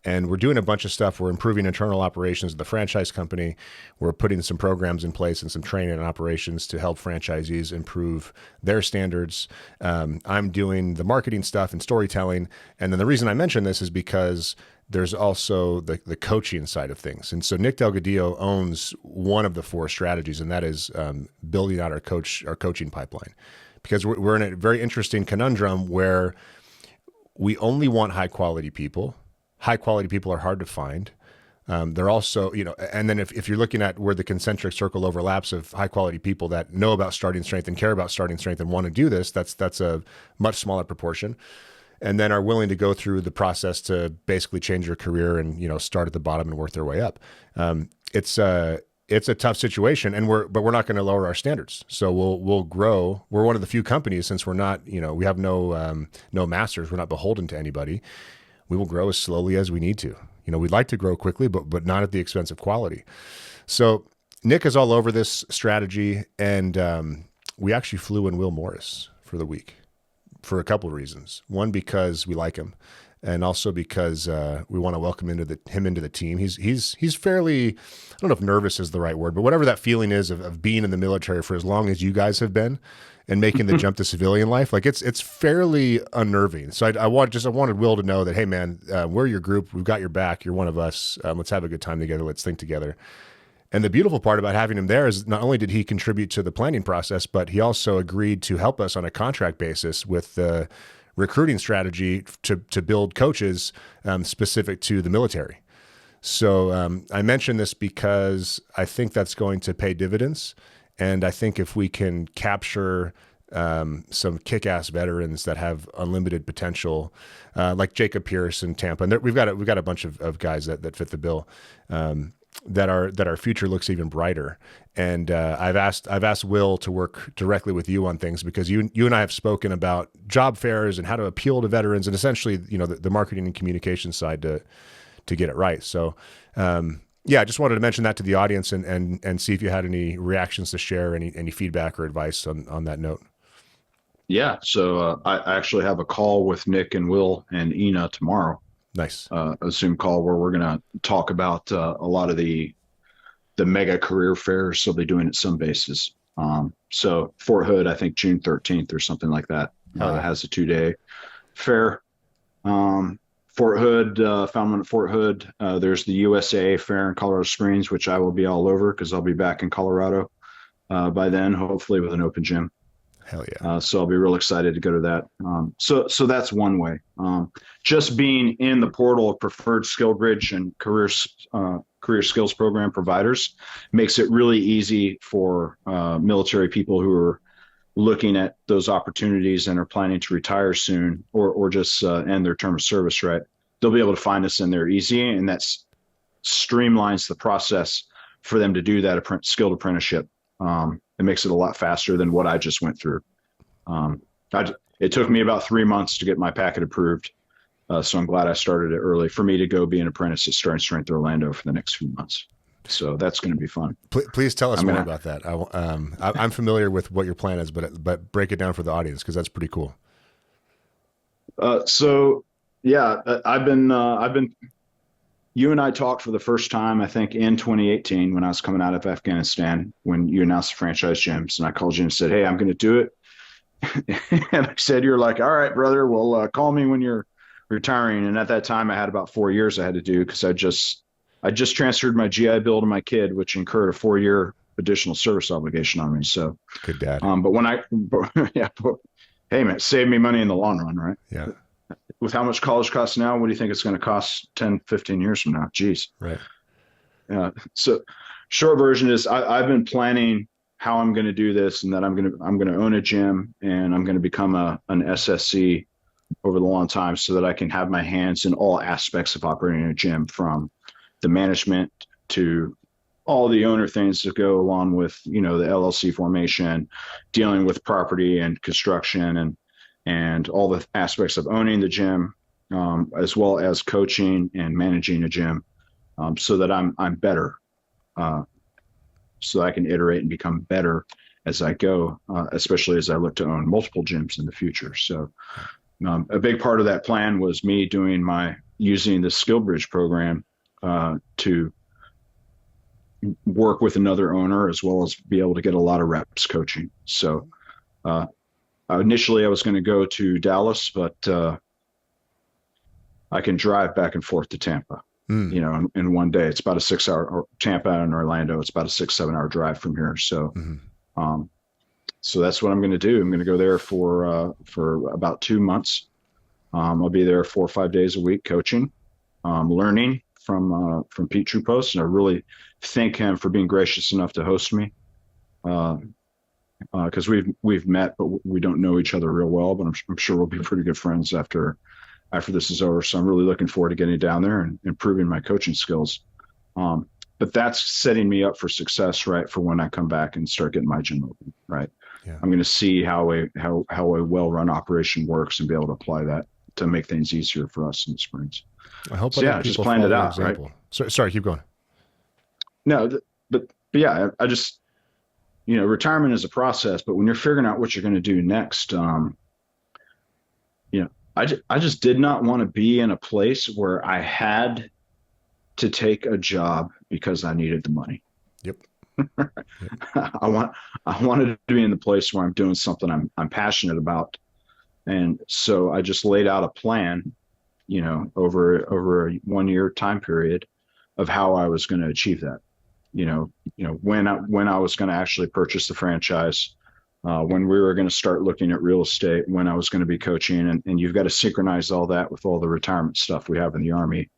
And we're doing a bunch of stuff. We're improving internal operations of the franchise company. We're putting some programs in place and some training and operations to help franchisees improve their standards. I'm doing the marketing stuff and storytelling. And then the reason I mention this is because there's also the coaching side of things. And so Nick Delgadillo owns one of the 4 strategies, and that is building out our coaching pipeline. Because we're in a very interesting conundrum where we only want high quality people. High quality people are hard to find. They're also, and then if you're looking at where the concentric circle overlaps of high quality people that know about starting strength and care about starting strength and want to do this, that's a much smaller proportion. And then are willing to go through the process to basically change your career and, start at the bottom and work their way up. It's a tough situation, and we're not going to lower our standards. So we'll grow. We're one of the few companies, since we're not, we have no masters. We're not beholden to anybody. We will grow as slowly as we need to. We'd like to grow quickly, but not at the expense of quality. So Nick is all over this strategy, and we actually flew in Will Morris for the week for a couple of reasons. One, because we like him, and also because we want to welcome him into the team. He's fairly, I don't know if nervous is the right word, but whatever that feeling is of being in the military for as long as you guys have been and making the jump to civilian life, like it's fairly unnerving. So I wanted Will to know that, hey man, we're your group. We've got your back. You're one of us. Let's have a good time together. Let's think together. And the beautiful part about having him there is not only did he contribute to the planning process, but he also agreed to help us on a contract basis with the recruiting strategy to build coaches specific to the military. So I mention this because I think that's going to pay dividends. And I think if we can capture some kick-ass veterans that have unlimited potential, like Jacob Pierce in Tampa, and we've got a bunch of guys that fit the bill, that our future looks even brighter. And I've asked Will to work directly with you on things because you and I have spoken about job fairs and how to appeal to veterans and essentially the marketing and communication side to get it right. So I just wanted to mention that to the audience and see if you had any reactions to share, any feedback or advice on that note. Yeah. So I actually have a call with Nick and Will and Ina tomorrow. Nice. A Zoom call where we're going to talk about a lot of the mega career fairs. So they're doing at some bases. So Fort Hood, I think June 13th or something like that, has a 2-day fair. Fort Hood, found one at Fort Hood. There's the USA fair in Colorado Springs, which I will be all over because I'll be back in Colorado by then, hopefully with an open gym. Hell yeah. So I'll be real excited to go to that. So that's one way. Just being in the portal of preferred skill bridge and career skills program providers makes it really easy for military people who are looking at those opportunities and are planning to retire soon or just end their term of service, right? They'll be able to find us in there easy, and that streamlines the process for them to do that skilled apprenticeship. It makes it a lot faster than what I just went through. It took me about 3 months to get my packet approved. So I'm glad I started it early for me to go be an apprentice at Starting Strength Orlando for the next few months. So that's going to be fun. Please tell us more about that. I'm familiar with what your plan is, but break it down for the audience because that's pretty cool. I've been. You and I talked for the first time, I think, in 2018 when I was coming out of Afghanistan, when you announced the franchise gyms, and I called you and said, "Hey, I'm going to do it." And I said, "You're like, all right, brother. Well, call me when you're retiring." And at that time, I had about 4 years I had to do because I just I just transferred my GI Bill to my kid, which incurred a 4-year additional service obligation on me. So, good dad. but when yeah, but, hey man, save me money in the long run, right? Yeah. With how much college costs now, what do you think it's going to cost 10, 15 years from now? Jeez. Right. Yeah. So short version is I've been planning how I'm going to do this, and that I'm going to own a gym, and I'm going to become an SSC over the long time, so that I can have my hands in all aspects of operating a gym, from the management to all the owner things that go along with, the LLC formation, dealing with property and construction, and all the aspects of owning the gym, as well as coaching and managing a gym, so that I'm better, so I can iterate and become better as I go, especially as I look to own multiple gyms in the future. So a big part of that plan was me using the SkillBridge program to work with another owner, as well as be able to get a lot of reps coaching. So initially I was going to go to Dallas, but I can drive back and forth to Tampa, in one day. It's about a 6-hour, or Tampa and Orlando. It's about a 6-7 hour drive from here. So, so that's what I'm going to do. I'm going to go there for about 2 months. I'll be there 4 or 5 days a week coaching, learning from Pete Trupos, and I really thank him for being gracious enough to host me. Because we've met, but we don't know each other real well. But I'm sure we'll be pretty good friends after this is over. So I'm really looking forward to getting down there and improving my coaching skills. But that's setting me up for success, right, for when I come back and start getting my gym open, right? Yeah. I'm going to see how a well-run operation works and be able to apply that to make things easier for us in the Springs. I hope. So, I just planned it out, right? Sorry, keep going. No, but yeah, I just, retirement is a process, but when you're figuring out what you're going to do next, I just did not want to be in a place where I had to take a job because I needed the money. Yep. I wanted to be in the place where I'm doing something I'm passionate about. And so I just laid out a plan, over a 1-year time period of how I was going to achieve that. When I was going to actually purchase the franchise, when we were going to start looking at real estate, when I was going to be coaching, and you've got to synchronize all that with all the retirement stuff we have in the Army.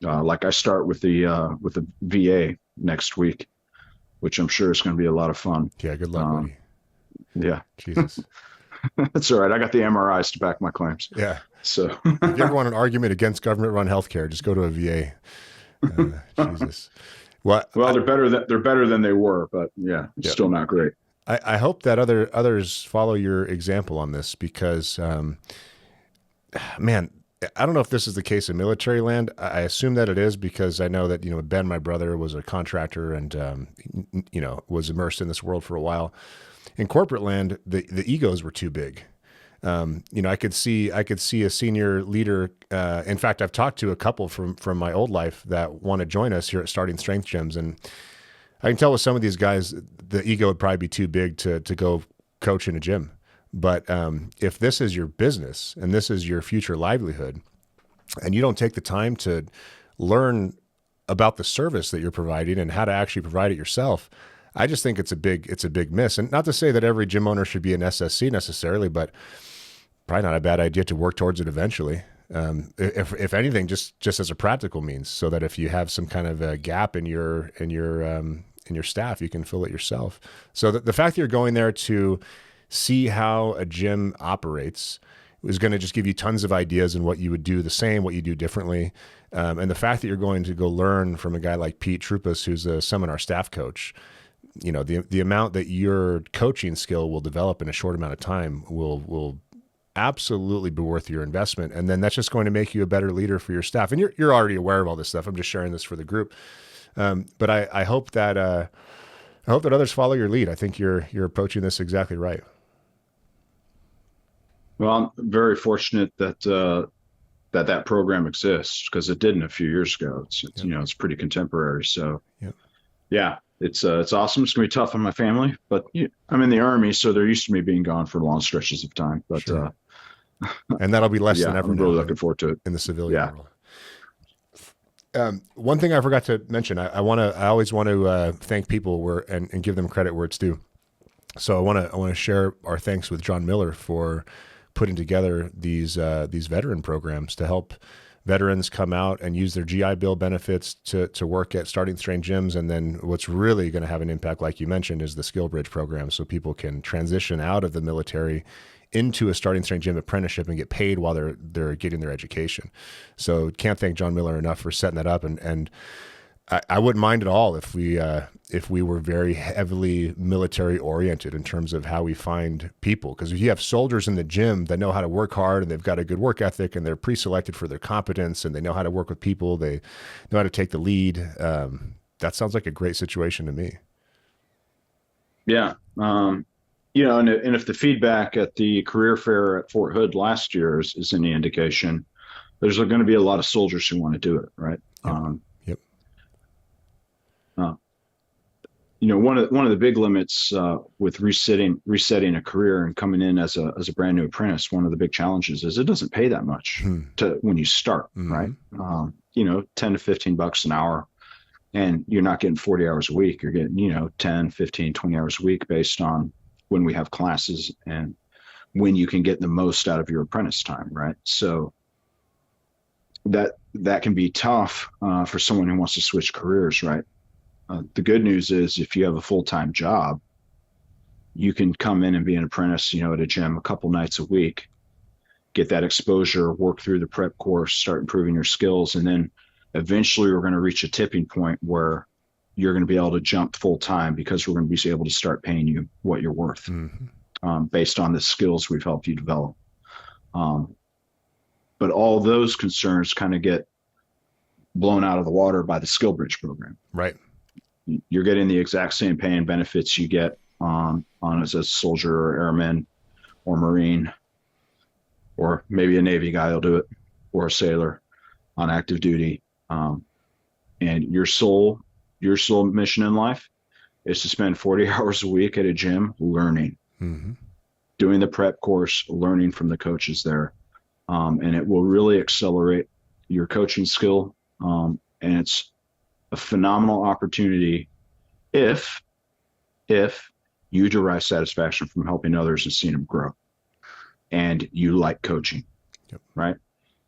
Like I start with the VA next week, which I'm sure is going to be a lot of fun. Yeah, good luck, buddy. Yeah. Jesus. That's all right. I got the MRIs to back my claims. Yeah. So if you ever want an argument against government-run healthcare, just go to a VA. Jesus. Well, they're better than they were, but yeah, it's still not great. I hope that others follow your example on this, because, man, I don't know if this is the case in military land. I assume that it is, because I know that, Ben, my brother, was a contractor and, was immersed in this world for a while. In corporate land, the egos were too big. I could see a senior leader. In fact, I've talked to a couple from my old life that want to join us here at Starting Strength Gyms. And I can tell with some of these guys, the ego would probably be too big to go coach in a gym. But if this is your business and this is your future livelihood, and you don't take the time to learn about the service that you're providing and how to actually provide it yourself, I just think it's a big miss. And not to say that every gym owner should be an SSC necessarily, but probably not a bad idea to work towards it eventually. If anything, just as a practical means, so that if you have some kind of a gap in your staff, you can fill it yourself. So the fact that you're going there to see how a gym operates is going to just give you tons of ideas in what you would do the same, what you do differently. And the fact that you're going to go learn from a guy like Pete Trupos, who's a seminar staff coach, the amount that your coaching skill will develop in a short amount of time will absolutely be worth your investment. And then that's just going to make you a better leader for your staff. And you're already aware of all this stuff. I'm just sharing this for the group. But I hope that others follow your lead. I think you're approaching this exactly right. Well, I'm very fortunate that that program exists, because it didn't a few years ago. It's it's pretty contemporary. So yeah, it's awesome. It's gonna be tough on my family, but I'm in the Army, so they're used to me being gone for long stretches of time. But sure. And that'll be less than ever. I'm really looking forward to it in the civilian world. One thing I forgot to mention, I always want to thank people and give them credit where it's due. So I want to share our thanks with John Miller for putting together these veteran programs to help veterans come out and use their GI Bill benefits to work at starting strength gyms. And then what's really going to have an impact, like you mentioned, is the Skill Bridge program, so people can transition out of the military into a starting strength gym apprenticeship and get paid while they're getting their education. So can't thank John Miller enough for setting that up. And I wouldn't mind at all if we were very heavily military oriented in terms of how we find people. Because if you have soldiers in the gym that know how to work hard and they've got a good work ethic and they're pre-selected for their competence and they know how to work with people, they know how to take the lead. That sounds like a great situation to me. Yeah. And if the feedback at the career fair at Fort Hood last year is any indication, there's going to be a lot of soldiers who want to do it, right? Yep. One of the big limits with resetting a career and coming in as a brand new apprentice, one of the big challenges is it doesn't pay that much when you start, right? 10 to 15 bucks an hour, and you're not getting 40 hours a week. You're getting 10, 15, 20 hours a week based on when we have classes and when you can get the most out of your apprentice time, right? So that can be tough for someone who wants to switch careers, right? The good news is if you have a full-time job, you can come in and be an apprentice, at a gym a couple nights a week, get that exposure, work through the prep course, start improving your skills. And then eventually we're going to reach a tipping point where you're going to be able to jump full-time because we're going to be able to start paying you what you're worth based on the skills we've helped you develop. But all those concerns kind of get blown out of the water by the Skill Bridge program. Right. You're getting the exact same pay and benefits you get on as a soldier or airman or Marine, or maybe a Navy guy will do it, or a sailor on active duty. And your sole mission in life is to spend 40 hours a week at a gym learning, doing the prep course, learning from the coaches there. And it will really accelerate your coaching skill. And it's a phenomenal opportunity if you derive satisfaction from helping others and seeing them grow, and you like coaching, right?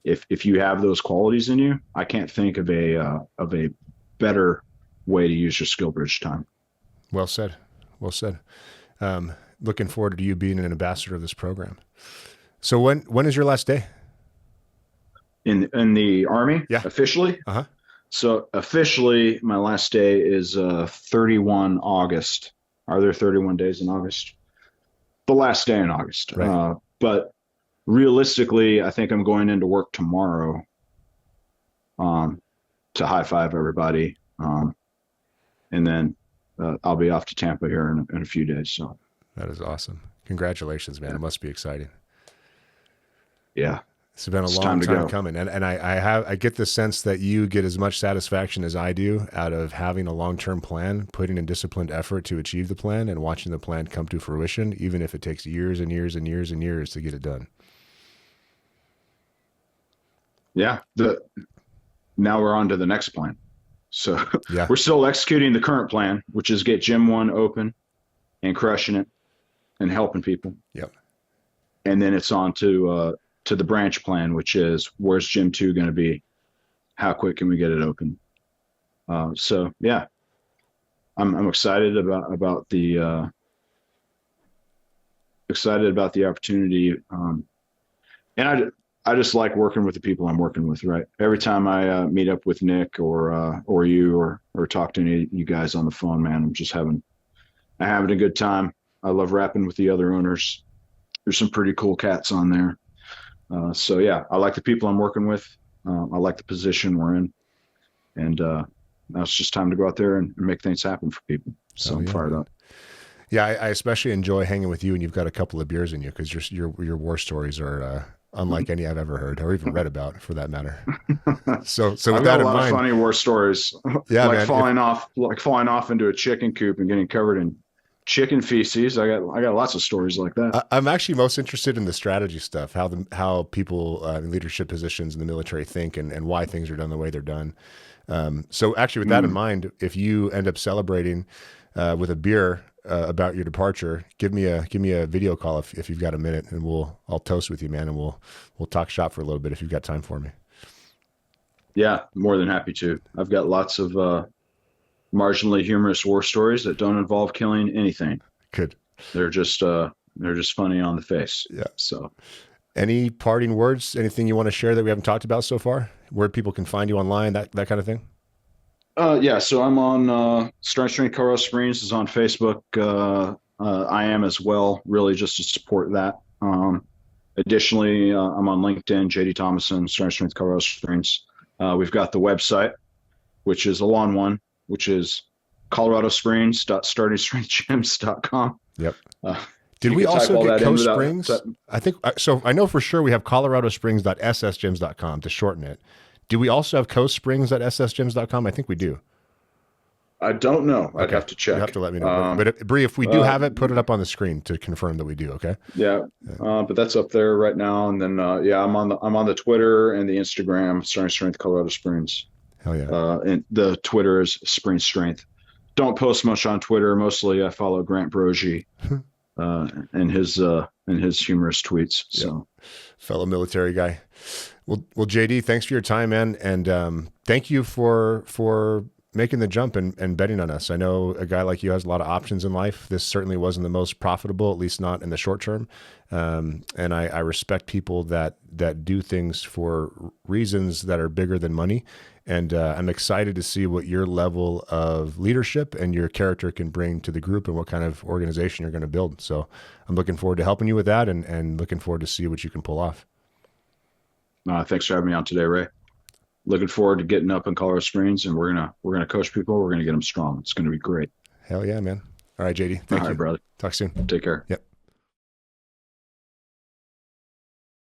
If you have those qualities in you, I can't think of a better way to use your Skill Bridge time. Well said. Well said. Looking forward to you being an ambassador of this program. So when is your last day? In the Army? Yeah. Officially? Uh-huh. So officially, my last day is 31 August. Are there 31 days in August? The last day in August. Right. But realistically, I think I'm going into work tomorrow to high five everybody. And then I'll be off to Tampa here in a few days. So that is awesome. Congratulations, man. Yeah. It must be exciting. Yeah. It's been a long time coming. And I get the sense that you get as much satisfaction as I do out of having a long-term plan, putting in disciplined effort to achieve the plan, and watching the plan come to fruition, even if it takes years and years and years and years to get it done. Yeah. Now we're on to the next plan. So yeah. We're still executing the current plan, which is get Gym 1 open and crushing it and helping people. Yep. And then it's on to the branch plan, which is where's Gym 2 going to be? How quick can we get it open? So yeah, I'm excited about the opportunity. And I just like working with the people I'm working with, right? Every time I meet up with Nick or you or talk to any of you guys on the phone, man, I'm just having a good time. I love rapping with the other owners. There's some pretty cool cats on there. So yeah, I like the people I'm working with. I like the position we're in, and now it's just time to go out there and make things happen for people. So I'm fired up. Yeah, I especially enjoy hanging with you, and you've got a couple of beers in you because your war stories are unlike any I've ever heard or even read about, for that matter. So with I've got a lot of funny war stories. Yeah, like man, falling off into a chicken coop and getting covered in chicken feces. I got lots of stories like that. I'm actually most interested in the strategy stuff, how people in leadership positions in the military think, and why things are done the way they're done. So actually, with that in mind, if you end up celebrating with a beer about your departure, give me a video call if you've got a minute, and I'll toast with you, man, and we'll talk shop for a little bit if you've got time for me. Yeah, more than happy to. I've got lots of marginally humorous war stories that don't involve killing anything. Good. They're just funny on the face. Yeah. So, any parting words? Anything you want to share that we haven't talked about so far? Where people can find you online, that kind of thing. Yeah. So I'm on Strength Colorado Springs is on Facebook. I am as well, really just to support that. Additionally, I'm on LinkedIn, JD Thomason, Strength Colorado Springs. We've got the website, which is a long one, which is coloradosprings.startingstrengthgyms.com. Yep. Did we also get Coast Springs? I think so. I know for sure we have coloradosprings.ssgyms.com to shorten it. Do we also have Coast Springs.ssgyms.com? I think we do. I don't know. Okay. I'd have to check. You have to let me know. But Bree, if we do have it, put it up on the screen to confirm that we do. Okay. Yeah. But that's up there right now. And then I'm on the Twitter and the Instagram, Starting Strength Colorado Springs. Hell yeah. And the Twitter is Spring Strength. Don't post much on Twitter. Mostly I follow Grant Brogy and his humorous tweets. So, fellow military guy. Well, JD, thanks for your time, man, and thank you for making the jump and betting on us. I know a guy like you has a lot of options in life. This certainly wasn't the most profitable, at least not in the short term. And I respect people that do things for reasons that are bigger than money. And I'm excited to see what your level of leadership and your character can bring to the group and what kind of organization you're going to build. So I'm looking forward to helping you with that and looking forward to see what you can pull off. Thanks for having me on today, Ray. Looking forward to getting up in Colorado Springs, and we're gonna coach people. We're gonna get them strong. It's gonna be great. Hell yeah, man. All right, JD. Thank you, brother. Talk soon. Take care. Yep.